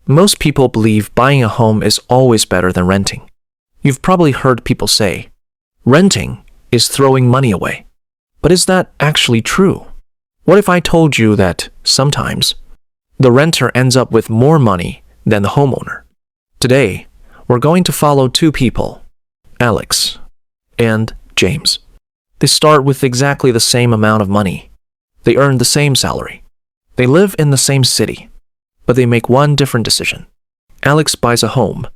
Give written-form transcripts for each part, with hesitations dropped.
Most people believe buying a home is always better than renting. You've probably heard people say, renting is throwing money away. But is that actually true? What if I told you that sometimes the renter ends up with more money than the homeowner? Today, we're going to follow two people, Alex and James. They start with exactly the same amount of money. They earn the same salary. They live in the same city, but they make one different decision. Alex buys a home.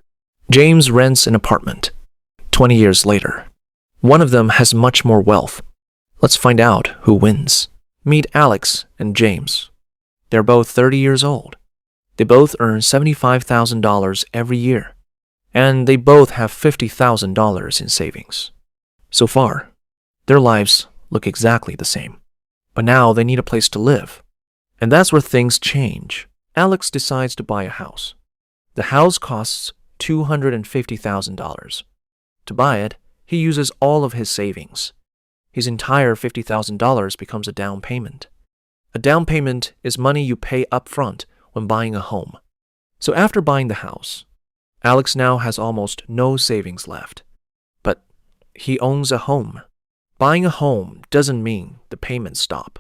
James rents an apartment. 20 years later, one of them has much more wealth. Let's find out who wins. Meet Alex and James. They're both 30 years old. They both earn $75,000 every year, and they both have $50,000 in savings. So far, their lives look exactly the same. But now they need a place to live. And that's where things change. Alex decides to buy a house. The house costs $250,000. To buy it, he uses all of his savings. His entire $50,000 becomes a down payment. A down payment is money you pay up front when buying a home. So after buying the house, Alex now has almost no savings left. But he owns a home. Buying a home doesn't mean the payments stop.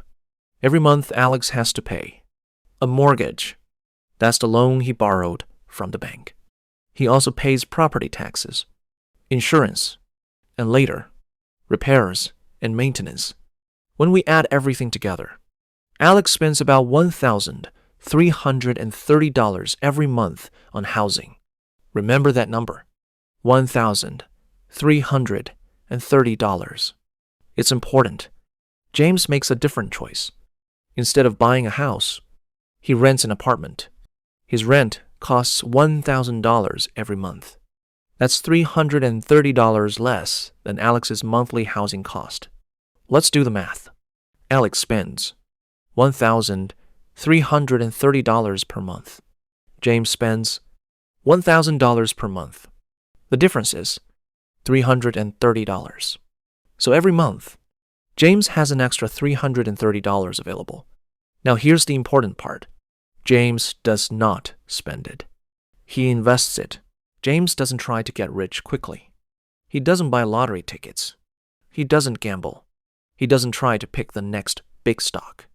Every month, Alex has to pay a mortgage. That's the loan he borrowed from the bank. He also pays property taxes, insurance, and later, repairs and maintenance. When we add everything together, Alex spends about $1,330 every month on housing. Remember that number, $1,330. It's important. James makes a different choice. Instead of buying a house, he rents an apartment. His rent costs $1,000 every month. That's $330 less than Alex's monthly housing cost. Let's do the math. Alex spends $1,330 per month. James spends $1,000 per month. The difference is $330. So every month, James has an extra $330 available. Now here's the important part. James does not spend it. He invests it. James doesn't try to get rich quickly. He doesn't buy lottery tickets. He doesn't gamble. He doesn't try to pick the next big stock.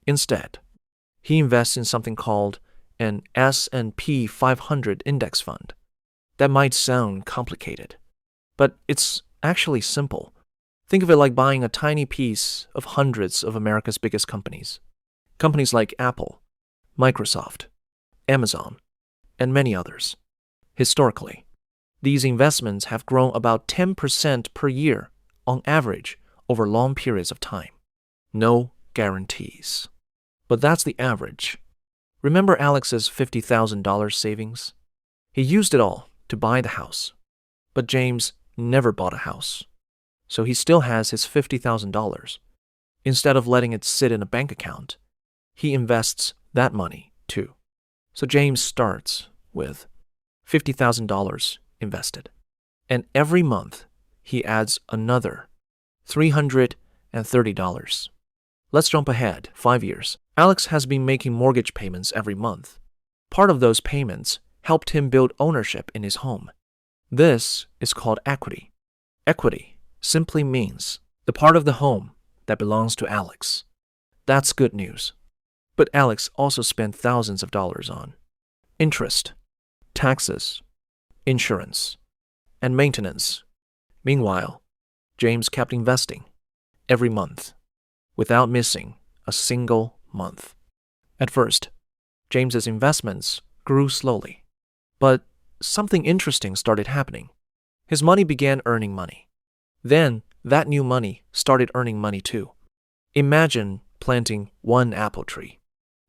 Instead, he invests in something called an S&P 500 index fund. That might sound complicated, but it's actually simple. Think of it like buying a tiny piece of hundreds of America's biggest companies. Companies like Apple, Microsoft, Amazon, and many others. Historically, these investments have grown about 10% per year on average over long periods of time. No guarantees. But that's the average. Remember Alex's $50,000 savings? He used it all to buy the house. But James never bought a house. So he still has his $50,000. Instead of letting it sit in a bank account, he invests that money too. So James starts with $50,000 invested. And every month, he adds another $330. Let's jump ahead 5 years. Alex has been making mortgage payments every month. Part of those payments helped him build ownership in his home. This is called equity. Equity simply means the part of the home that belongs to Alex. That's good news. But Alex also spent thousands of dollars on interest, taxes, insurance, and maintenance. Meanwhile, James kept investing every month without missing a single month. At first, James's investments grew slowly, but something interesting started happening. His money began earning money. Then that new money started earning money too. Imagine planting one apple tree.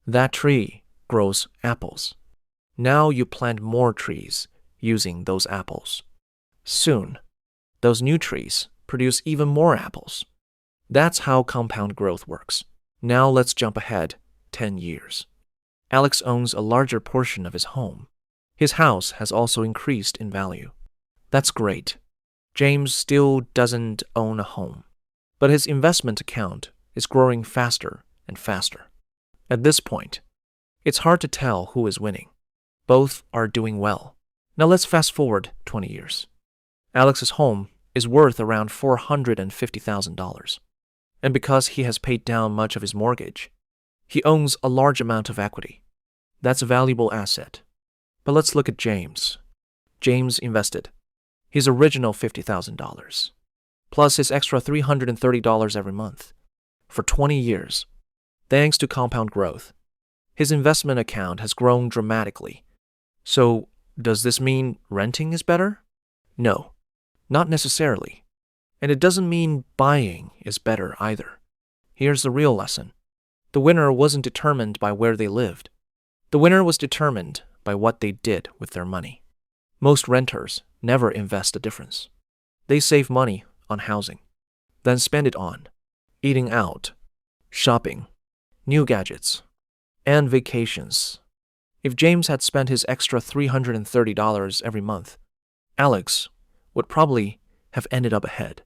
That tree grows apples. Now you plant more trees using those apples. Soon, those new trees produce even more apples. That's how compound growth works. Now let's jump ahead 10 years. Alex owns a larger portion of his home. His house has also increased in value. That's great. James still doesn't own a home, but his investment account is growing faster and faster. At this point, it's hard to tell who is winning. Both are doing well. Now let's fast forward 20 years. Alex's home is worth around $450,000. And because he has paid down much of his mortgage, he owns a large amount of equity. That's a valuable asset. But let's look at James. James invested his original $50,000, plus his extra $330 every month, for 20 years. Thanks to compound growth, his investment account has grown dramatically. So, does this mean renting is better? No, not necessarily. And it doesn't mean buying is better either. Here's the real lesson. The winner wasn't determined by where they lived. The winner was determined by what they did with their money. Most renters never invest the difference. They save money on housing, then spend it on eating out, shopping, new gadgets, and vacations. If James had spent his extra $330 every month, Alex would probably have ended up ahead.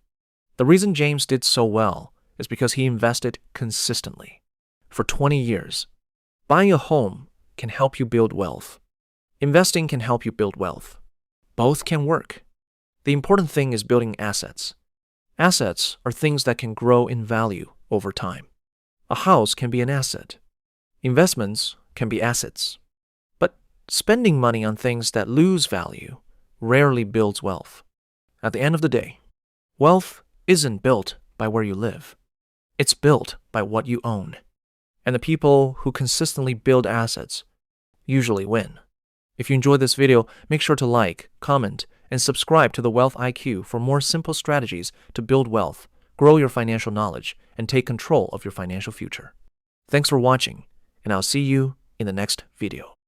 The reason James did so well is because he invested consistently. For 20 years, buying a home can help you build wealth. Investing can help you build wealth. Both can work. The important thing is building assets. Assets are things that can grow in value over time. A house can be an asset. Investments can be assets. But spending money on things that lose value rarely builds wealth. At the end of the day, wealth isn't built by where you live. It's built by what you own. And the people who consistently build assets usually win. If you enjoyed this video, make sure to like, comment, and subscribe to the Wealth IQ for more simple strategies to build wealth, grow your financial knowledge, and take control of your financial future. Thanks for watching, and I'll see you in the next video.